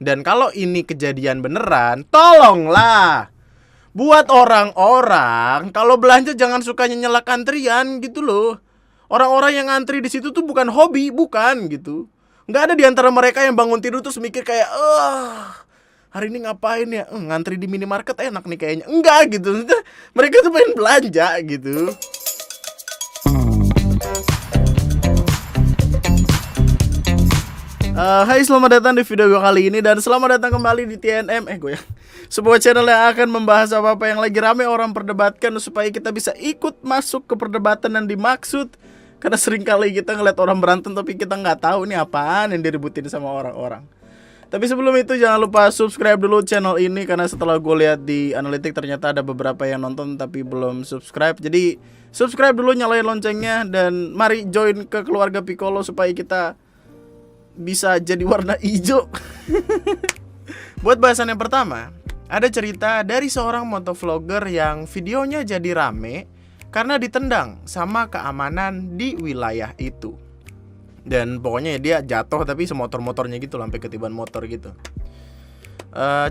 Dan kalau ini kejadian beneran, tolonglah buat orang-orang kalau belanja jangan suka nyelak antrian gitu loh. Orang-orang yang ngantri di situ tuh bukan hobi, bukan gitu. Nggak ada di antara mereka yang bangun tidur terus mikir kayak, hari ini ngapain ya? Ngantri di minimarket enak nih kayaknya. Enggak gitu. Mereka tuh pengen belanja gitu. Hai, selamat datang di video gue kali ini. Dan selamat datang kembali di TNM sebuah channel yang akan membahas apa-apa yang lagi rame orang perdebatkan, supaya kita bisa ikut masuk ke perdebatan yang dimaksud. Karena sering kali kita ngeliat orang berantem tapi kita nggak tahu nih apaan yang diributin sama orang-orang. Tapi sebelum itu jangan lupa subscribe dulu channel ini, karena setelah gue lihat di analitik ternyata ada beberapa yang nonton tapi belum subscribe. Jadi subscribe dulu, nyalain loncengnya, dan mari join ke keluarga Piccolo supaya kita bisa jadi warna hijau. Buat bahasan yang pertama, ada cerita dari seorang motovlogger yang videonya jadi rame karena ditendang sama keamanan di wilayah itu. Dan pokoknya dia jatuh tapi semotor-motornya gitu, sampai ketiban motor gitu.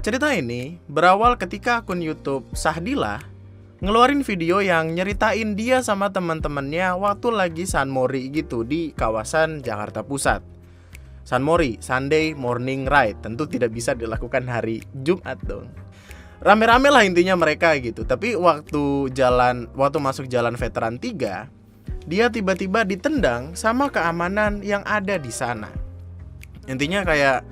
Cerita ini berawal ketika akun YouTube Sahdila ngeluarin video yang nyeritain dia sama teman-temannya waktu lagi Sunmori gitu di kawasan Jakarta Pusat. Sunmori, Sunday Morning Ride, tentu tidak bisa dilakukan hari Jumat dong. Rame-rame lah intinya mereka gitu. Tapi waktu masuk jalan Veteran 3, dia tiba-tiba ditendang sama keamanan yang ada di sana. Intinya kayak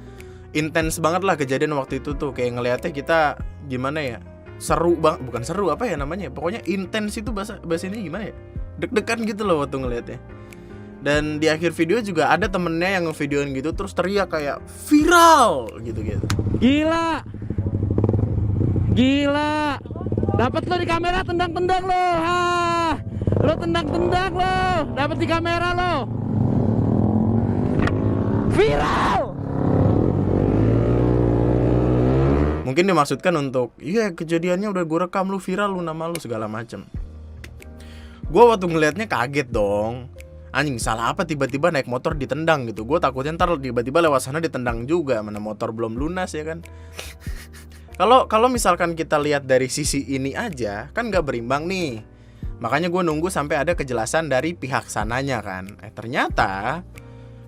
intens banget lah kejadian waktu itu tuh. Kayak ngeliatnya kita gimana ya, seru banget, bukan seru, apa ya namanya, pokoknya intens itu bahasa ini gimana ya, deg-degan gitu loh waktu ngeliatnya. Dan di akhir video juga ada temennya yang ngevideoin gitu, terus teriak kayak viral gitu-gitu. Gila, gila, dapat lo di kamera, tendang-tendang lo, lo tendang-tendang lo, dapat di kamera lo, viral. Mungkin dimaksudkan untuk, iya kejadiannya udah gue rekam, lu viral, lu nama lu segala macem. Gue waktu ngeliatnya kaget dong. Anjing, salah apa tiba-tiba naik motor ditendang gitu. Gue takutnya ntar tiba-tiba lewat sana ditendang juga, mana motor belum lunas ya kan. Kalau misalkan kita lihat dari sisi ini aja kan nggak berimbang nih. Makanya gue nunggu sampai ada kejelasan dari pihak sananya kan. Ternyata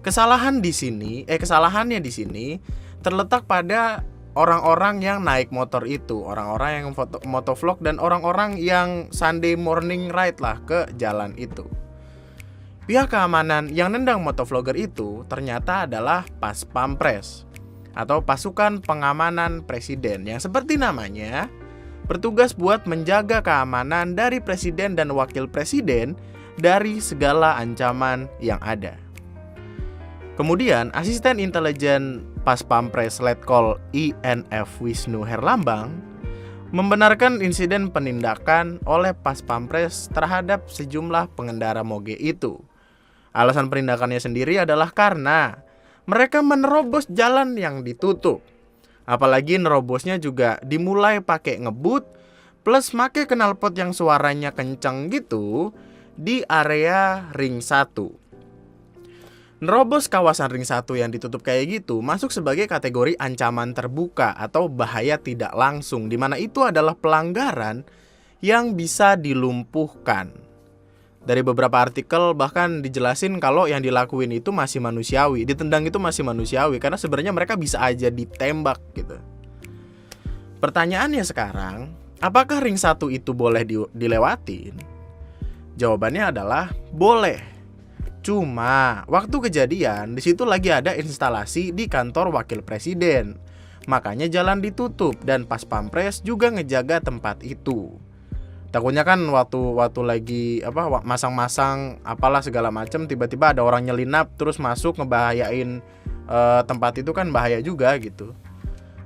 kesalahannya di sini terletak pada orang-orang yang naik motor itu, orang-orang yang motovlog dan orang-orang yang Sunday morning ride lah ke jalan itu. Pihak keamanan yang nendang motovlogger itu ternyata adalah Pas Pampres atau Pasukan Pengamanan Presiden, yang seperti namanya bertugas buat menjaga keamanan dari presiden dan wakil presiden dari segala ancaman yang ada. Kemudian asisten intelijen Pas Pampres Letkol INF Wisnu Herlambang membenarkan insiden penindakan oleh Pas Pampres terhadap sejumlah pengendara moge itu. Alasan penindakannya sendiri adalah karena mereka menerobos jalan yang ditutup. Apalagi nerobosnya juga dimulai pakai ngebut plus make knalpot yang suaranya kenceng gitu di area ring 1. Nerobos kawasan ring 1 yang ditutup kayak gitu masuk sebagai kategori ancaman terbuka atau bahaya tidak langsung, dimana itu adalah pelanggaran yang bisa dilumpuhkan. Dari beberapa artikel bahkan dijelasin kalau yang dilakuin itu masih manusiawi, ditendang itu masih manusiawi, karena sebenarnya mereka bisa aja ditembak gitu. Pertanyaannya sekarang, apakah ring 1 itu boleh dilewatin? Jawabannya adalah boleh. Cuma waktu kejadian di situ lagi ada instalasi di kantor wakil presiden, makanya jalan ditutup dan Pas Pampres juga ngejaga tempat itu. Takutnya kan waktu lagi masang-masang apalah segala macam, tiba-tiba ada orang nyelinap terus masuk ngebahayain tempat itu, kan bahaya juga gitu.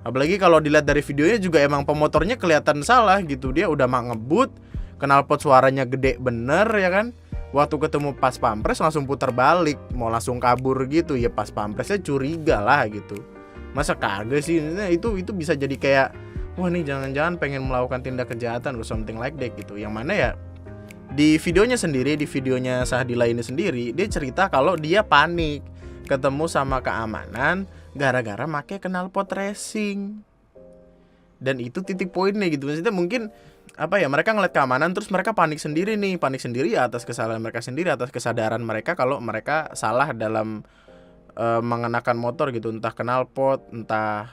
Apalagi kalau dilihat dari videonya juga emang pemotornya kelihatan salah gitu, dia udah ngebut, knalpot suaranya gede bener ya kan. Waktu ketemu Pas Pampres langsung putar balik, mau langsung kabur gitu ya. Pas Pampresnya curiga lah gitu. Masa kagak sih? Nah, itu bisa jadi kayak, wah nih jangan-jangan pengen melakukan tindak kejahatan or something like that gitu. Yang mana ya di videonya Sahdila ini sendiri, dia cerita kalau dia panik ketemu sama keamanan gara-gara make knalpot racing. Dan itu titik poinnya gitu. Maksudnya mungkin apa ya, mereka ngeliat keamanan terus mereka panik sendiri ya atas kesalahan mereka sendiri, atas kesadaran mereka kalau mereka salah dalam mengenakan motor gitu, entah knalpot, entah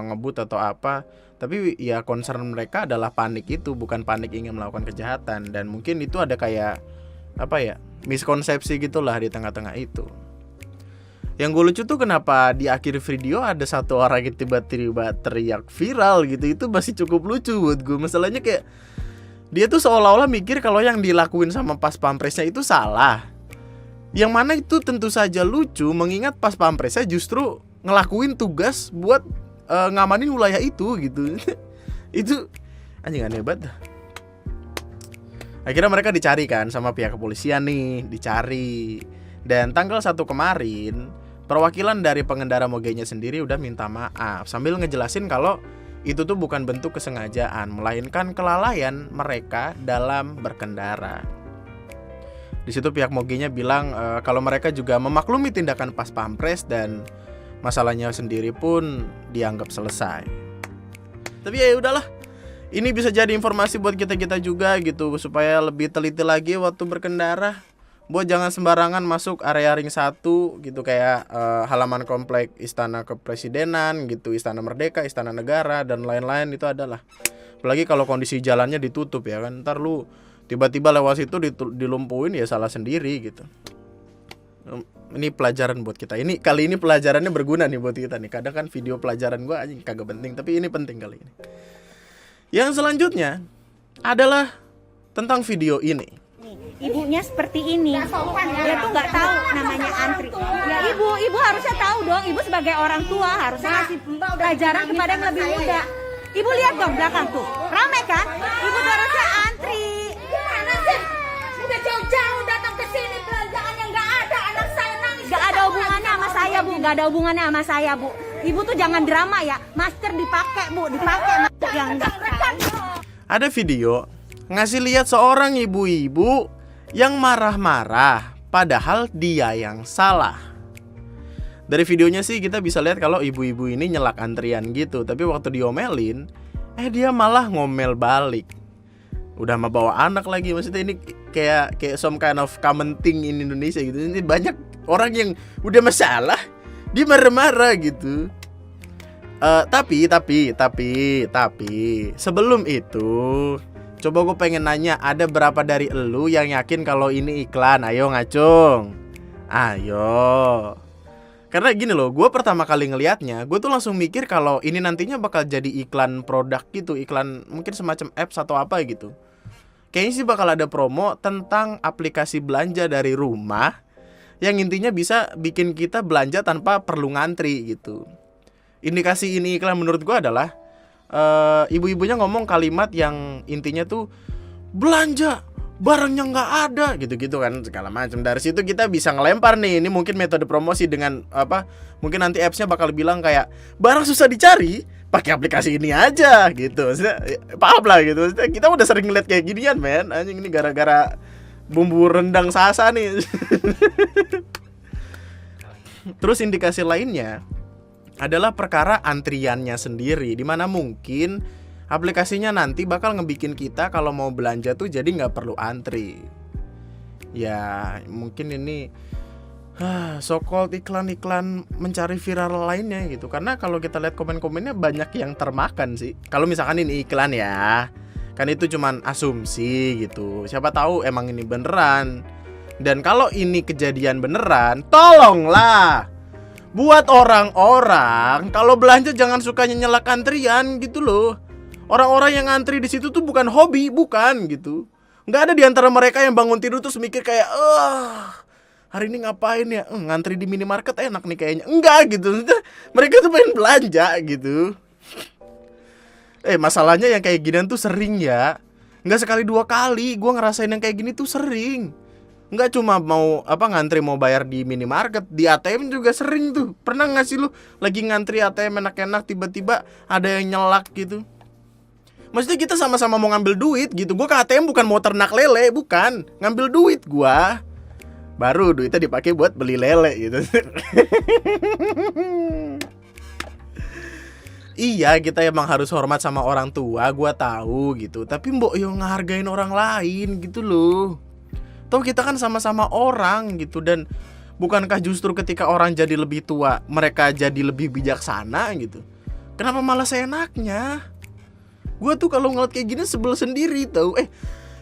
ngebut atau apa. Tapi ya concern mereka adalah panik itu, bukan panik ingin melakukan kejahatan. Dan mungkin itu ada kayak apa ya, miskonsepsi gitulah di tengah-tengah itu. Yang gue lucu tuh kenapa di akhir video ada satu orang yang tiba-tiba teriak viral gitu. Itu masih cukup lucu buat gue. Masalahnya kayak dia tuh seolah-olah mikir kalau yang dilakuin sama pas pampresnya itu salah. Yang mana itu tentu saja lucu, mengingat pas pampresnya justru ngelakuin tugas buat ngamanin wilayah itu gitu. Itu anjing aneh banget. Akhirnya mereka dicari kan sama pihak kepolisian nih, dicari. Dan tanggal 1 kemarin, perwakilan dari pengendara mogenya sendiri udah minta maaf sambil ngejelasin kalau itu tuh bukan bentuk kesengajaan, melainkan kelalaian mereka dalam berkendara. Di situ pihak mogenya bilang kalau mereka juga memaklumi tindakan pas pampres dan masalahnya sendiri pun dianggap selesai. Tapi ya udahlah. Ini bisa jadi informasi buat kita-kita juga gitu, supaya lebih teliti lagi waktu berkendara. Buat jangan sembarangan masuk area ring 1 gitu, kayak halaman komplek Istana Kepresidenan gitu, Istana Merdeka, Istana Negara dan lain-lain itu adalah. Apalagi kalau kondisi jalannya ditutup ya kan, ntar lu tiba-tiba lewat situ dilumpuhin ya salah sendiri gitu. Ini pelajaran buat kita. Kali ini pelajarannya berguna nih buat kita nih. Kadang kan video pelajaran gue anjing kagak penting, tapi ini penting kali ini. Yang selanjutnya adalah tentang video ini. Ibunya seperti ini, dia tuh nggak tahu namanya antri. Ya ibu harusnya tahu dong. Ibu sebagai orang tua harusnya ngasih pelajaran kepada yang lebih muda. Ibu lihat dong belakang tuh, ramai kan? Ibu tuh harusnya antri. Gimana sih? Udah jauh-jauh datang ke sini, belanjaannya nggak ada, anak saya nangis. Gak ada hubungannya sama saya bu, gak ada hubungannya sama saya bu. Ibu tuh jangan drama ya, masker dipakai bu, dipakai masker yang enggak. Ada video ngasih lihat seorang ibu-ibu yang marah-marah, padahal dia yang salah. Dari videonya sih kita bisa lihat kalau ibu-ibu ini nyelak antrian gitu, tapi waktu diomelin, dia malah ngomel balik. Udah mau bawa anak lagi, maksudnya ini kayak some kind of common thing in Indonesia gitu. Ini banyak orang yang udah masalah, dia marah-marah gitu. Tapi sebelum itu, coba gue pengen nanya, ada berapa dari elu yang yakin kalau ini iklan? Ayo ngacung, ayo. Karena gini loh, gue pertama kali ngelihatnya, gue tuh langsung mikir kalau ini nantinya bakal jadi iklan produk gitu, iklan mungkin semacam apps atau apa gitu. Kayaknya sih bakal ada promo tentang aplikasi belanja dari rumah yang intinya bisa bikin kita belanja tanpa perlu ngantri gitu. Indikasi ini iklan menurut gue adalah ibu-ibunya ngomong kalimat yang intinya tuh belanja barangnya nggak ada gitu-gitu kan, segala macam. Dari situ kita bisa ngelempar nih, ini mungkin metode promosi dengan apa, mungkin nanti appsnya bakal bilang kayak barang susah dicari pakai aplikasi ini aja gitu. Maksudnya, paham lah gitu. Maksudnya, kita udah sering ngeliat kayak ginian men, anjing ini gara-gara bumbu rendang Sasa nih. Terus indikasi lainnya adalah perkara antriannya sendiri, dimana mungkin aplikasinya nanti bakal ngebikin kita kalau mau belanja tuh jadi nggak perlu antri. Ya mungkin ini so-called iklan-iklan mencari viral lainnya gitu. Karena kalau kita lihat komen-komennya banyak yang termakan sih. Kalau misalkan ini iklan ya, kan itu cuman asumsi gitu. Siapa tahu emang ini beneran. Dan kalau ini kejadian beneran, tolonglah buat orang-orang kalau belanja jangan sukanya nyelak antrian gitu loh. Orang-orang yang ngantri di situ tuh bukan hobi, bukan gitu. Nggak ada di antara mereka yang bangun tidur terus mikir kayak, hari ini ngapain ya? Ngantri di minimarket enak nih kayaknya. Enggak gitu. Mereka tuh pengen belanja gitu. Masalahnya yang kayak ginian tuh sering ya. Nggak sekali dua kali. Gue ngerasain yang kayak gini tuh sering. Nggak cuma mau ngantri mau bayar di minimarket, di ATM juga sering tuh. Pernah nggak sih lu lagi ngantri ATM enak-enak tiba-tiba ada yang nyelak gitu? Maksudnya kita sama-sama mau ngambil duit gitu. Gue ke ATM bukan mau ternak lele, bukan. Ngambil duit gue. baru duitnya dipakai buat beli lele gitu. Iya, kita emang harus hormat sama orang tua, gua tahu gitu. Tapi mbok yo ngehargain orang lain gitu loh. Toh kita kan sama-sama orang gitu. Dan bukankah justru ketika orang jadi lebih tua, mereka jadi lebih bijaksana gitu? Kenapa malah seenaknya? Gua tuh kalau ngeliat kayak gini sebel sendiri tau.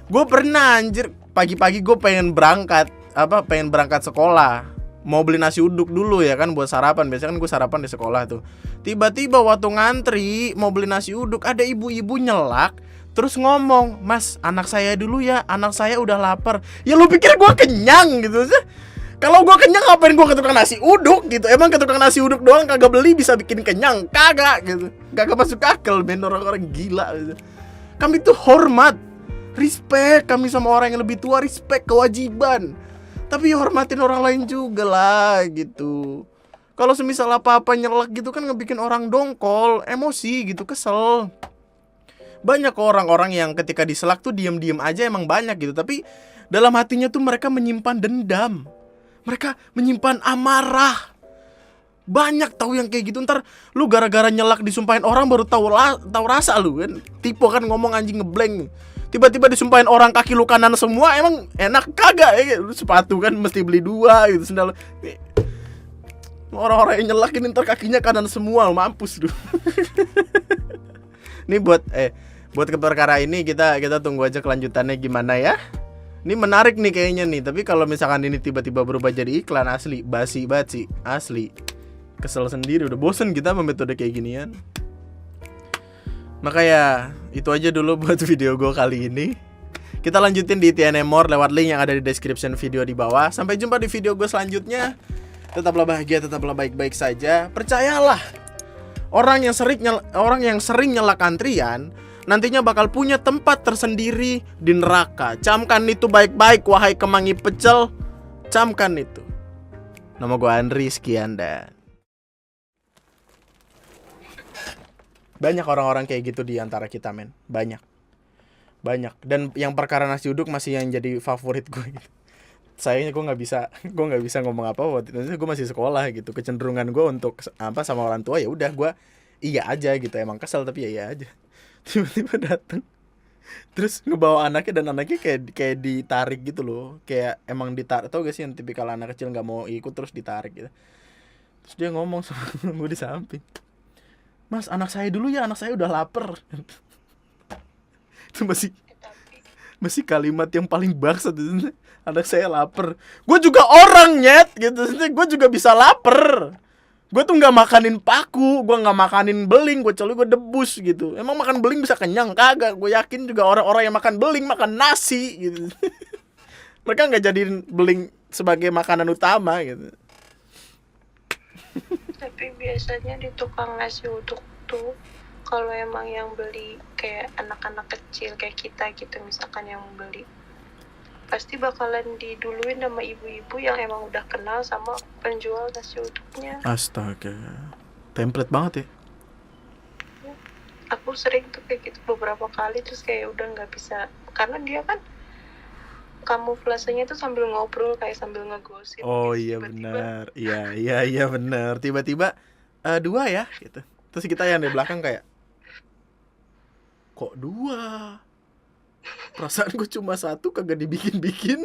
Gue pernah anjir, pagi-pagi gue pengen berangkat sekolah. Mau beli nasi uduk dulu ya kan buat sarapan. Biasanya kan gue sarapan di sekolah tuh. Tiba-tiba waktu ngantri mau beli nasi uduk, ada ibu-ibu nyelak terus ngomong, "Mas, anak saya dulu ya, anak saya udah lapar." Ya lu pikir gue kenyang gitu sih? Kalau gue kenyang ngapain gue ke tukang nasi uduk gitu? Emang ke tukang nasi uduk doang kagak beli bisa bikin kenyang? Kagak gitu. Kagak masuk akal, men, orang-orang gila gitu. Kami tuh hormat, respect kami sama orang yang lebih tua, respect, kewajiban. Tapi hormatin orang lain juga lah gitu. Kalau semisal apa-apa nyelak gitu kan ngebikin orang dongkol, emosi gitu, kesel. Banyak orang-orang yang ketika diselak tuh diem-diem aja emang banyak gitu. Tapi dalam hatinya tuh mereka menyimpan dendam. Mereka menyimpan amarah. Banyak tahu yang kayak gitu. Ntar lu gara-gara nyelak disumpahin orang baru tahu rasa lu kan. Tipe kan ngomong anjing ngeblank. Tiba-tiba disumpahin orang kaki lu kanan semua, emang enak kagak ya? Sepatu kan mesti beli 2 gitu, sendal. Orang-orang yang nyelakin ntar kakinya kanan semua, mampus lu. Ini buat ke perkara ini kita tunggu aja kelanjutannya gimana ya. Ini menarik nih kayaknya nih. Tapi kalau misalkan ini tiba-tiba berubah jadi iklan, asli basi banget sih, asli. Kesel sendiri, udah bosen kita sama metode kayak ginian. Maka ya itu aja dulu buat video gue kali ini. Kita lanjutin di TNM More lewat link yang ada di description video di bawah. Sampai jumpa di video gue selanjutnya. Tetaplah bahagia, tetaplah baik-baik saja. Percayalah, orang yang sering nyelak antrian nantinya bakal punya tempat tersendiri di neraka. Camkan itu baik-baik, wahai kemangi pecel. Camkan itu. Nama gue Andri, sekian dan banyak orang-orang kayak gitu di antara kita, men. Banyak. Dan yang perkara nasi uduk masih yang jadi favorit gue gitu. Sayangnya gue nggak bisa ngomong apa waktu itu. Gue masih sekolah gitu. Kecenderungan gue untuk sama orang tua ya udah gue iya aja gitu. Emang kesel tapi ya iya aja. Tiba-tiba datang terus ngebawa anaknya dan anaknya kayak ditarik gitu loh. Kayak emang ditarik. Tau gak sih yang tipikal anak kecil nggak mau ikut terus ditarik gitu. Terus dia ngomong sama gue di samping, "Mas, anak saya dulu ya, anak saya udah lapar." Itu masih kalimat yang paling bangsat itu. Anak saya lapar. Gue juga orang, nyet gitu. Gue juga bisa lapar. Gue tuh nggak makanin paku, gue nggak makanin beling, gue debus gitu. Emang makan beling bisa kenyang? Kagak. Gue yakin juga orang-orang yang makan beling makan nasi gitu. Mereka nggak jadiin beling sebagai makanan utama gitu. Tapi biasanya di tukang nasi uduk tuh kalau emang yang beli kayak anak-anak kecil kayak kita gitu misalkan yang beli, pasti bakalan diduluin sama ibu-ibu yang emang udah kenal sama penjual nasi uduknya. Astaga, template banget ya. Aku sering tuh kayak gitu beberapa kali terus kayak udah nggak bisa karena dia kan kamuflasenya tuh sambil ngobrol kayak sambil ngegosip. Oh gitu. iya benar. Iya benar. Tiba-tiba 2 ya gitu. Terus kita yang di belakang kayak, kok 2? Perasaan gue cuma 1 kagak dibikin-bikin.